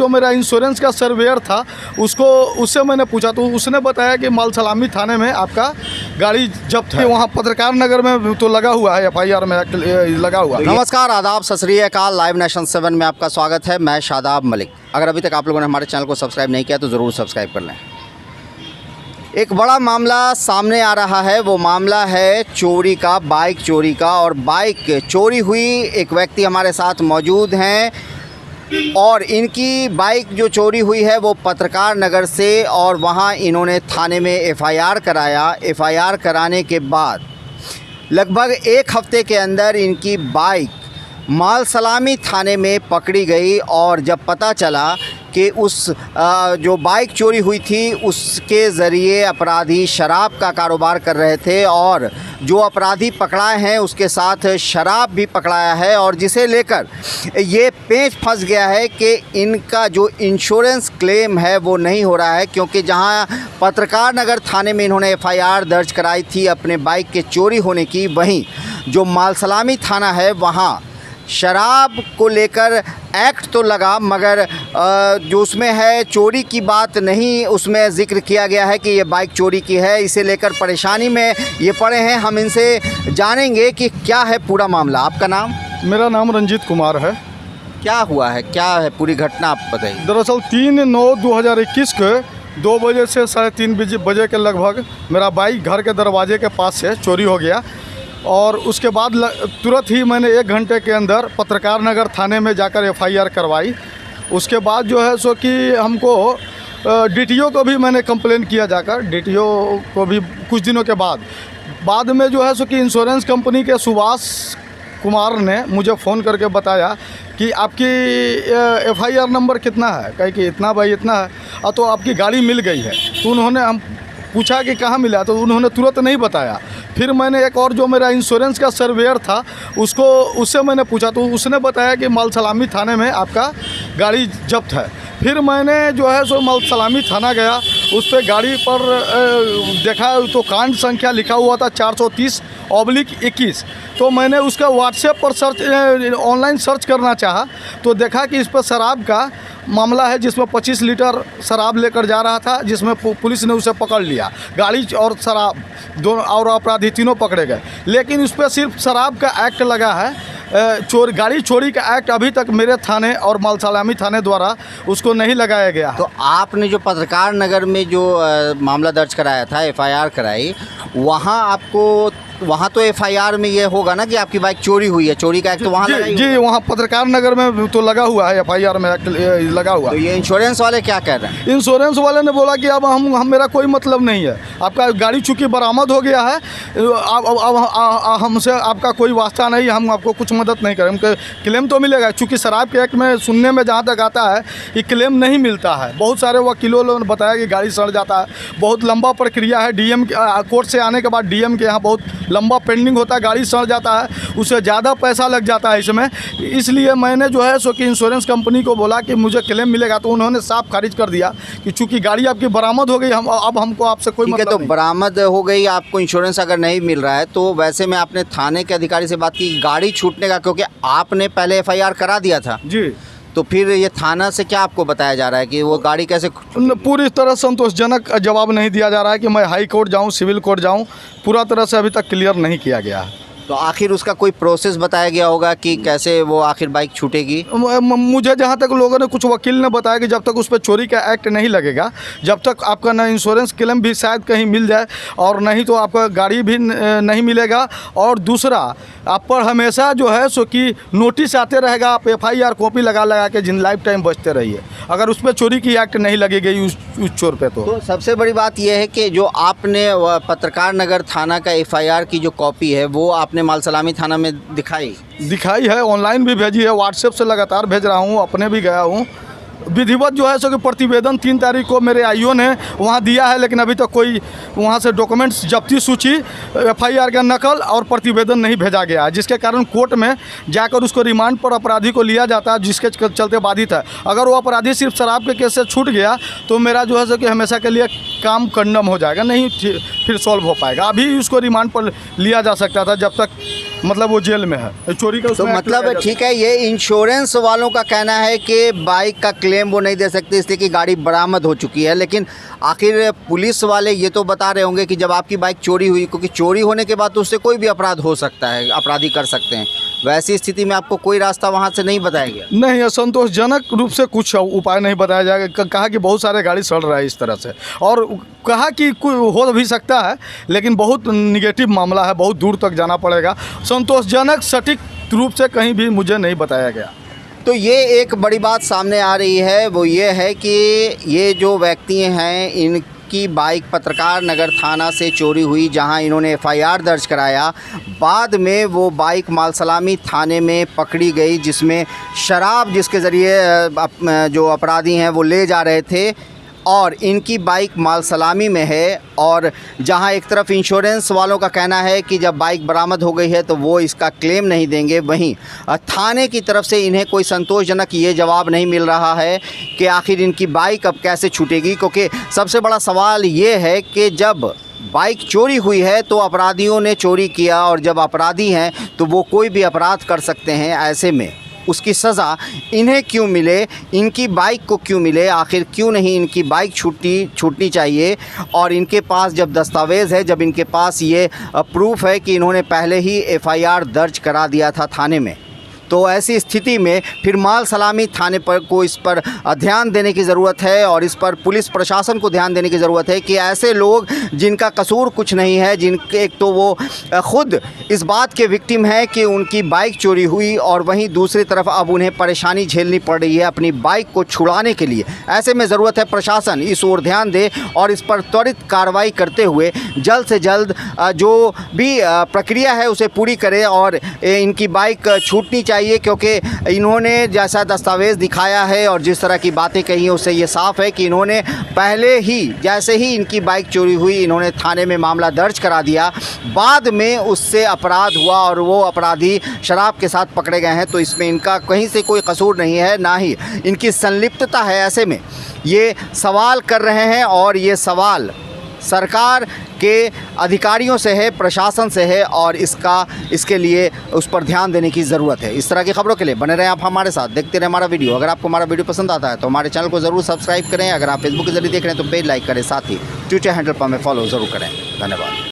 जो मेरा इंश्योरेंस का सर्वेयर था उससे मैंने पूछा तो उसने बताया कि मालसलामी थाने में आपका गाड़ी जब्त है। वहाँ पत्रकार नगर में तो लगा हुआ है, FIR में लगा हुआ है। नमस्कार, आदाब, सत श्री अकाल। लाइव नेशन 7 में आपका स्वागत है। मैं शादाब मलिक। अगर अभी तक आप लोगों ने हमारे चैनल को सब्सक्राइब नहीं किया तो ज़रूर सब्सक्राइब कर लें। एक बड़ा मामला सामने आ रहा है। वो मामला है चोरी का, बाइक चोरी का। और बाइक चोरी हुई, एक व्यक्ति हमारे साथ मौजूद हैं और इनकी बाइक जो चोरी हुई है वो पत्रकार नगर से, और वहाँ इन्होंने थाने में FIR कराया। FIR कराने के बाद लगभग एक हफ्ते के अंदर इनकी बाइक मालसलामी थाने में पकड़ी गई। और जब पता चला कि उस जो बाइक चोरी हुई थी उसके ज़रिए अपराधी शराब का कारोबार कर रहे थे, और जो अपराधी पकड़ाए हैं उसके साथ शराब भी पकड़ाया है, और जिसे लेकर ये पेंच फंस गया है कि इनका जो इंश्योरेंस क्लेम है वो नहीं हो रहा है। क्योंकि जहां पत्रकार नगर थाने में इन्होंने FIR दर्ज कराई थी अपने बाइक के चोरी होने की, वहीं जो मालसलामी थाना है वहाँ शराब को लेकर एक्ट तो लगा, मगर जो उसमें है चोरी की बात नहीं, उसमें ज़िक्र किया गया है कि ये बाइक चोरी की है। इसे लेकर परेशानी में ये पड़े हैं। हम इनसे जानेंगे कि क्या है पूरा मामला। आपका नाम? मेरा नाम रंजीत कुमार है। क्या हुआ है, क्या है पूरी घटना, आप बताइए। दरअसल 3/9/2021 को 2 बजे से 3:30 बजे के लगभग मेरा बाइक घर के दरवाजे के पास से चोरी हो गया, और उसके बाद तुरंत ही मैंने 1 घंटे के अंदर पत्रकार नगर थाने में जाकर FIR करवाई। उसके बाद जो है सो कि हमको DTO को भी मैंने कंप्लेन किया जाकर, DTO को भी कुछ दिनों के बाद में जो है सो कि इंश्योरेंस कंपनी के सुभाष कुमार ने मुझे फ़ोन करके बताया कि आपकी FIR नंबर कितना है। कहे कि इतना भाई इतना है, तो आपकी गाड़ी मिल गई है। तो उन्होंने हम पूछा कि कहाँ मिला, तो उन्होंने तुरंत नहीं बताया। फिर मैंने एक और जो मेरा इंश्योरेंस का सर्वेयर था उससे मैंने पूछा तो उसने बताया कि मालसलामी थाने में आपका गाड़ी जब्त है। फिर मैंने जो है सो मालसलामी थाना गया, उस पर गाड़ी पर देखा तो कांड संख्या लिखा हुआ था 430/21। तो मैंने उसका व्हाट्सएप पर ऑनलाइन सर्च करना चाहा तो देखा कि इस पर शराब का मामला है, जिसमें 25 लीटर शराब लेकर जा रहा था, जिसमें पुलिस ने उसे पकड़ लिया। गाड़ी और शराब दोनों और अपराधी तीनों पकड़े गए, लेकिन उस पर सिर्फ शराब का एक्ट लगा है। गाड़ी चोरी का एक्ट अभी तक मेरे थाने और मालसलामी थाने द्वारा उसको नहीं लगाया गया। तो आपने जो पत्रकार नगर में जो मामला दर्ज कराया था, FIR कराई, वहाँ तो FIR में ये होगा ना कि आपकी बाइक चोरी हुई है, चोरी का एक्ट तो वहाँ जी वहाँ पत्रकार नगर में तो लगा हुआ है, FIR में एक्ट लगा हुआ। तो ये इंश्योरेंस वाले क्या कह रहे हैं? इंश्योरेंस वाले ने बोला कि अब हम मेरा कोई मतलब नहीं है, आपका गाड़ी चूँकि बरामद हो गया है, अब हमसे आपका कोई वास्ता नहीं, हम आपको कुछ मदद नहीं करें। क्लेम तो मिलेगा, चूँकि शराब के एक्ट में सुनने में जहाँ तक आता है कि क्लेम नहीं मिलता है। बहुत सारे वकीलों ने बताया कि गाड़ी सड़ जाता है, बहुत लंबा प्रक्रिया है। DM कोर्ट से आने के बाद DM के यहाँ बहुत लंबा पेंडिंग होता है, गाड़ी सड़ जाता है, उससे ज़्यादा पैसा लग जाता है इसमें। इसलिए मैंने जो है सो कि इंश्योरेंस कंपनी को बोला कि मुझे क्लेम मिलेगा, तो उन्होंने साफ खारिज कर दिया कि चूँकि गाड़ी आपकी बरामद हो गई, अब हमको आपसे कोई मतलब नहीं। तो बरामद हो गई, आपको इंश्योरेंस अगर नहीं मिल रहा है तो वैसे में आपने थाने के अधिकारी से बात की गाड़ी छूटने का, क्योंकि आपने पहले FIR करा दिया था जी। तो फिर ये थाना से क्या आपको बताया जा रहा है कि वो गाड़ी कैसे? पूरी तरह संतोषजनक जवाब नहीं दिया जा रहा है कि मैं हाई कोर्ट जाऊं, सिविल कोर्ट जाऊं, पूरा तरह से अभी तक क्लियर नहीं किया गया है। तो आखिर उसका कोई प्रोसेस बताया गया होगा कि कैसे वो आखिर बाइक छूटेगी? मुझे जहाँ तक लोगों ने, कुछ वकील ने बताया कि जब तक उस पर चोरी का एक्ट नहीं लगेगा, जब तक आपका ना इंश्योरेंस क्लेम भी शायद कहीं मिल जाए, और नहीं तो आपका गाड़ी भी नहीं मिलेगा। और दूसरा, आप पर हमेशा जो है सो कि नोटिस आते रहेगा, आप FIR कॉपी लगा के जिन लाइफ टाइम बचते रहिए, अगर उस पर चोरी की एक्ट नहीं लगेगी उस चोर पे। तो सबसे बड़ी बात यह है कि जो आपने पत्रकार नगर थाना का FIR की जो कॉपी है वो आपने मालसलामी थाना में दिखाई है, ऑनलाइन भी भेजी है, व्हाट्सएप से लगातार भेज रहा हूँ, अपने भी गया हूँ। विधिवत जो है सो कि प्रतिवेदन 3 तारीख को मेरे IO ने वहाँ दिया है, लेकिन अभी तक कोई वहाँ से डॉक्यूमेंट्स जब्ती सूची, FIR का नकल और प्रतिवेदन नहीं भेजा गया है, जिसके कारण कोर्ट में जाकर उसको रिमांड पर अपराधी को लिया जाता है, जिसके चलते बाधित है। अगर वो अपराधी सिर्फ शराब के केस से छूट गया तो मेरा जो है सो कि हमेशा के लिए काम कंडम हो जाएगा, नहीं फिर सॉल्व हो पाएगा। अभी उसको रिमांड पर लिया जा सकता था, जब तक मतलब वो जेल में है, चोरी का तो उसमें एक्ट मतलब लगाया ठीक है, ये इंश्योरेंस वालों का कहना है कि बाइक का क्लेम वो नहीं दे सकते इसलिए कि गाड़ी बरामद हो चुकी है, लेकिन आखिर पुलिस वाले ये तो बता रहे होंगे कि जब आपकी बाइक चोरी हुई, क्योंकि चोरी होने के बाद तो उससे कोई भी अपराध हो सकता है, अपराधी कर सकते हैं, वैसी स्थिति में आपको कोई रास्ता वहाँ से नहीं बताया गया? नहीं, असंतोषजनक रूप से कुछ उपाय नहीं बताया जाएगा। कहा कि बहुत सारे गाड़ी सड़ रहा है इस तरह से, और कहा कि हो भी सकता है, लेकिन बहुत निगेटिव मामला है, बहुत दूर तक जाना पड़ेगा। संतोषजनक सटीक रूप से कहीं भी मुझे नहीं बताया गया। तो ये एक बड़ी बात सामने आ रही है, वो ये है कि ये जो व्यक्ति हैं इनकी बाइक पत्रकार नगर थाना से चोरी हुई, जहां इन्होंने एफआईआर दर्ज कराया। बाद में वो बाइक मालसलामी थाने में पकड़ी गई, जिसमें शराब जिसके ज़रिए जो अपराधी हैं वो ले जा रहे थे, और इनकी बाइक मालसलामी में है। और जहां एक तरफ इंश्योरेंस वालों का कहना है कि जब बाइक बरामद हो गई है तो वो इसका क्लेम नहीं देंगे, वहीं थाने की तरफ से इन्हें कोई संतोषजनक ये जवाब नहीं मिल रहा है कि आखिर इनकी बाइक अब कैसे छूटेगी। क्योंकि सबसे बड़ा सवाल ये है कि जब बाइक चोरी हुई है तो अपराधियों ने चोरी किया, और जब अपराधी हैं तो वो कोई भी अपराध कर सकते हैं। ऐसे में उसकी सज़ा इन्हें क्यों मिले, इनकी बाइक को क्यों मिले, आखिर क्यों नहीं इनकी बाइक छूटनी चाहिए। और इनके पास जब दस्तावेज़ है, जब इनके पास ये प्रूफ है कि इन्होंने पहले ही एफआईआर दर्ज करा दिया था थाने में, तो ऐसी स्थिति में फिर मालसलामी थाने पर को इस पर ध्यान देने की ज़रूरत है, और इस पर पुलिस प्रशासन को ध्यान देने की ज़रूरत है कि ऐसे लोग जिनका कसूर कुछ नहीं है, जिनके एक तो वो ख़ुद इस बात के विक्टिम हैं कि उनकी बाइक चोरी हुई, और वहीं दूसरी तरफ अब उन्हें परेशानी झेलनी पड़ रही है अपनी बाइक को छुड़ाने के लिए। ऐसे में ज़रूरत है प्रशासन इस ओर ध्यान दे और इस पर त्वरित कार्रवाई करते हुए जल्द से जल्द जो भी प्रक्रिया है उसे पूरी करे, और इनकी बाइक छूटनी चाहिए। क्योंकि इन्होंने जैसा दस्तावेज़ दिखाया है और जिस तरह की बातें कही हैं उससे ये साफ़ है कि इन्होंने पहले ही, जैसे ही इनकी बाइक चोरी हुई, इन्होंने थाने में मामला दर्ज करा दिया, बाद में उससे अपराध हुआ और वो अपराधी शराब के साथ पकड़े गए हैं। तो इसमें इनका कहीं से कोई कसूर नहीं है, ना ही इनकी संलिप्तता है। ऐसे में ये सवाल कर रहे हैं, और ये सवाल सरकार के अधिकारियों से है, प्रशासन से है, और इसके लिए उस पर ध्यान देने की ज़रूरत है। इस तरह की खबरों के लिए बने रहें आप हमारे साथ, देखते रहें हमारा वीडियो। अगर आपको हमारा वीडियो पसंद आता है तो हमारे चैनल को ज़रूर सब्सक्राइब करें। अगर आप फेसबुक के जरिए देख रहे हैं तो पेज लाइक करें, साथ ही ट्विटर हैंडल पर हमें फॉलो ज़रूर करें। धन्यवाद।